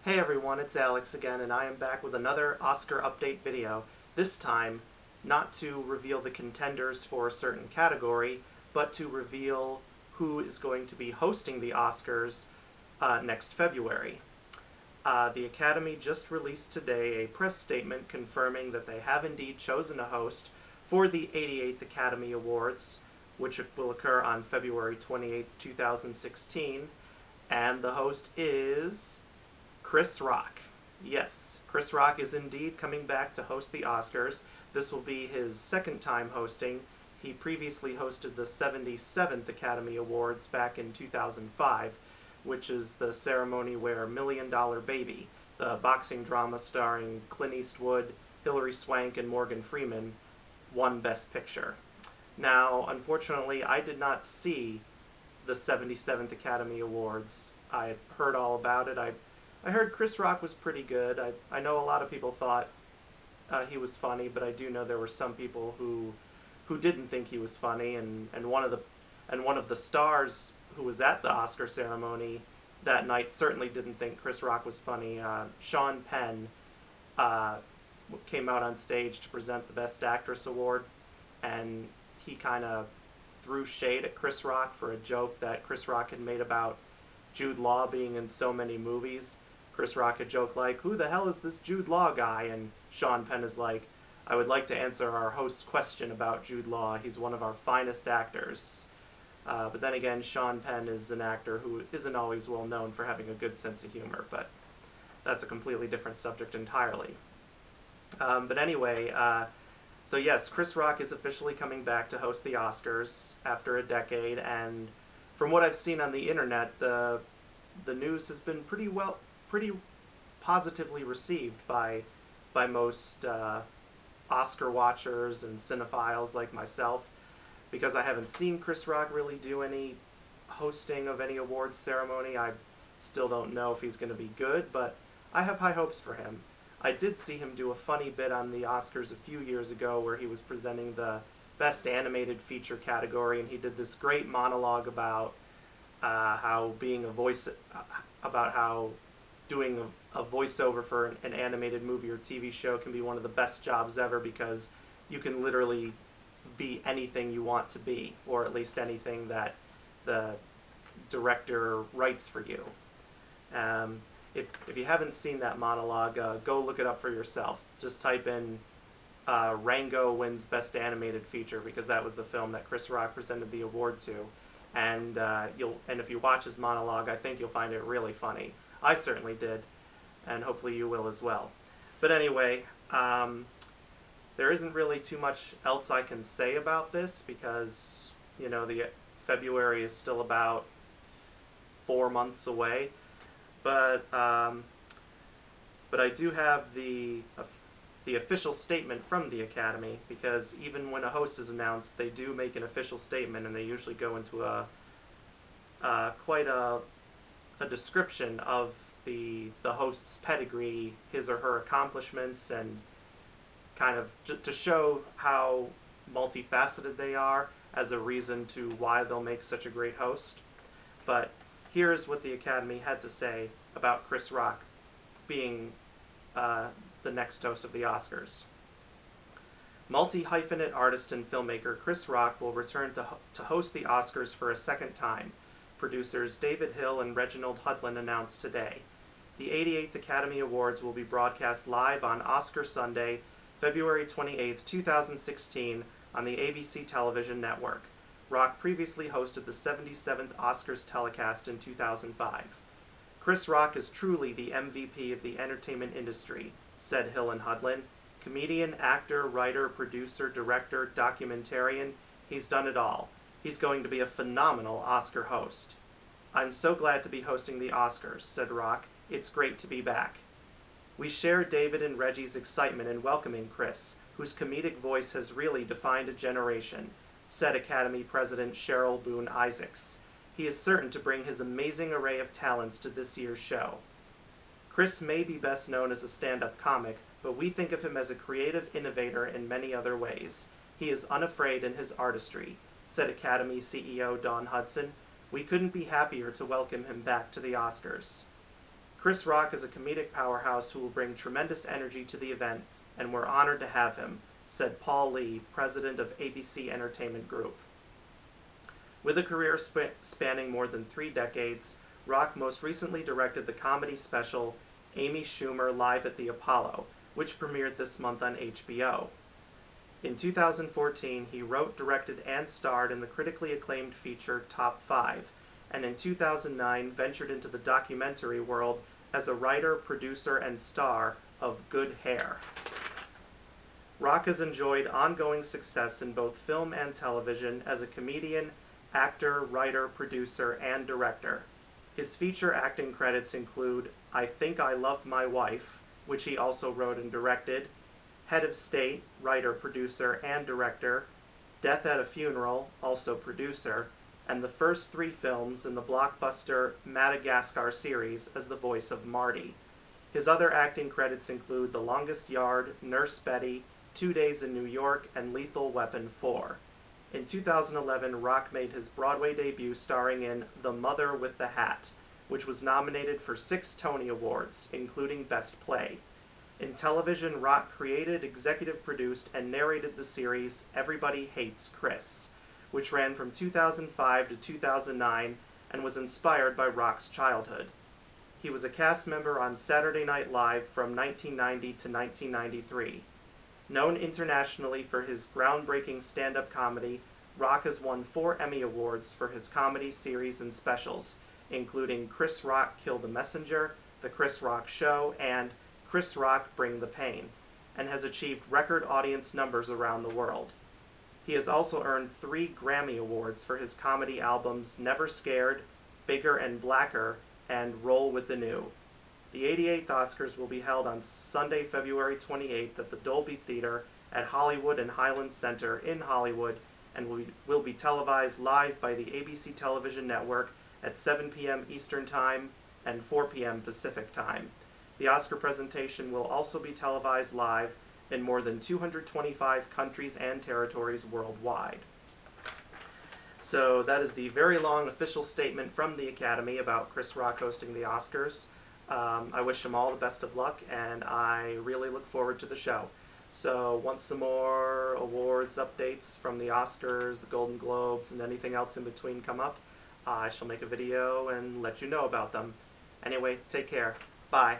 Hey everyone, it's Alex again, and I am back with another Oscar update video. This time, not to reveal the contenders for a certain category, but to reveal who is going to be hosting the Oscars next February. The Academy just released today a press statement confirming that they have indeed chosen a host for the 88th Academy Awards, which will occur on February 28, 2016, and the host is Chris Rock. Yes, Chris Rock is indeed coming back to host the Oscars. This will be his second time hosting. He previously hosted the 77th Academy Awards back in 2005, which is the ceremony where Million Dollar Baby, the boxing drama starring Clint Eastwood, Hilary Swank, and Morgan Freeman, won Best Picture. Now, unfortunately, I did not see the 77th Academy Awards. I had heard all about it. I heard Chris Rock was pretty good. I know a lot of people thought he was funny, but I do know there were some people who didn't think he was funny, and one of the stars who was at the Oscar ceremony that night certainly didn't think Chris Rock was funny. Sean Penn came out on stage to present the Best Actress award, and he kind of threw shade at Chris Rock for a joke that Chris Rock had made about Jude Law being in so many movies. Chris Rock had joked like, "Who the hell is this Jude Law guy?" And Sean Penn is like, "I would like to answer our host's question about Jude Law. He's one of our finest actors." But then again, Sean Penn is an actor who isn't always well known for having a good sense of humor, but that's a completely different subject entirely. But anyway, so yes, Chris Rock is officially coming back to host the Oscars after a decade, and from what I've seen on the internet, the news has been pretty positively received by most Oscar watchers and cinephiles like myself, because I haven't seen Chris Rock really do any hosting of any awards ceremony. I still don't know if he's going to be good, but I have high hopes for him. I did see him do a funny bit on the Oscars a few years ago where he was presenting the Best Animated Feature category, and he did this great monologue about how doing a voiceover for an animated movie or TV show can be one of the best jobs ever, because you can literally be anything you want to be, or at least anything that the director writes for you. If you haven't seen that monologue, go look it up for yourself. Just type in Rango wins Best Animated Feature, because that was the film that Chris Rock presented the award to. And if you watch his monologue, I think you'll find it really funny. I certainly did, and hopefully you will as well. But anyway, there isn't really too much else I can say about this, because the February is still about 4 months away. But I do have the official statement from the Academy, because even when a host is announced, they do make an official statement, and they usually go into quite a description of the host's pedigree, his or her accomplishments, and kind of to show how multifaceted they are as a reason to why they'll make such a great host. But here's what the Academy had to say about Chris Rock being the next host of the Oscars. Multi-hyphenate artist and filmmaker Chris Rock will return to host the Oscars for a second time, producers David Hill and Reginald Hudlin announced today. The 88th Academy Awards will be broadcast live on Oscar Sunday, February 28, 2016, on the ABC television network. Rock previously hosted the 77th Oscars telecast in 2005. "Chris Rock is truly the MVP of the entertainment industry," said Hill and Hudlin. "Comedian, actor, writer, producer, director, documentarian, he's done it all. He's going to be a phenomenal Oscar host." "I'm so glad to be hosting the Oscars," said Rock. "It's great to be back." "We share David and Reggie's excitement in welcoming Chris, whose comedic voice has really defined a generation," said Academy President Cheryl Boone Isaacs. "He is certain to bring his amazing array of talents to this year's show. Chris may be best known as a stand-up comic, but we think of him as a creative innovator in many other ways. He is unafraid in his artistry," said Academy CEO Dawn Hudson. "We couldn't be happier to welcome him back to the Oscars." Chris Rock is a comedic powerhouse who will bring tremendous energy to the event, and we're honored to have him, said Paul Lee, president of ABC Entertainment Group. With a career spanning more than 3 decades, Rock most recently directed the comedy special Amy Schumer Live at the Apollo, which premiered this month on HBO. In 2014, he wrote, directed, and starred in the critically acclaimed feature Top 5, and in 2009 ventured into the documentary world as a writer, producer, and star of Good Hair. Rock has enjoyed ongoing success in both film and television as a comedian, actor, writer, producer, and director. His feature acting credits include I Think I Love My Wife, which he also wrote and directed, Head of State, writer, producer, and director, Death at a Funeral, also producer, and the first 3 films in the blockbuster Madagascar series as the voice of Marty. His other acting credits include The Longest Yard, Nurse Betty, 2 Days in New York, and Lethal Weapon 4. In 2011, Rock made his Broadway debut starring in The Mother with the Hat, which was nominated for 6 Tony Awards, including Best Play. In television, Rock created, executive produced, and narrated the series Everybody Hates Chris, which ran from 2005 to 2009 and was inspired by Rock's childhood. He was a cast member on Saturday Night Live from 1990 to 1993. Known internationally for his groundbreaking stand-up comedy, Rock has won 4 Emmy Awards for his comedy series and specials, including Chris Rock Kill the Messenger, The Chris Rock Show, and Chris Rock Bring the Pain, and has achieved record audience numbers around the world. He has also earned 3 Grammy Awards for his comedy albums Never Scared, Bigger and Blacker, and Roll with the New. The 88th Oscars will be held on Sunday, February 28th at the Dolby Theater at Hollywood and Highland Center in Hollywood, and will be televised live by the ABC television network at 7 p.m. Eastern Time and 4 p.m. Pacific Time. The Oscar presentation will also be televised live in more than 225 countries and territories worldwide. So that is the very long official statement from the Academy about Chris Rock hosting the Oscars. I wish him all the best of luck, and I really look forward to the show. So once some more awards updates from the Oscars, the Golden Globes, and anything else in between come up, I shall make a video and let you know about them. Anyway, take care. Bye.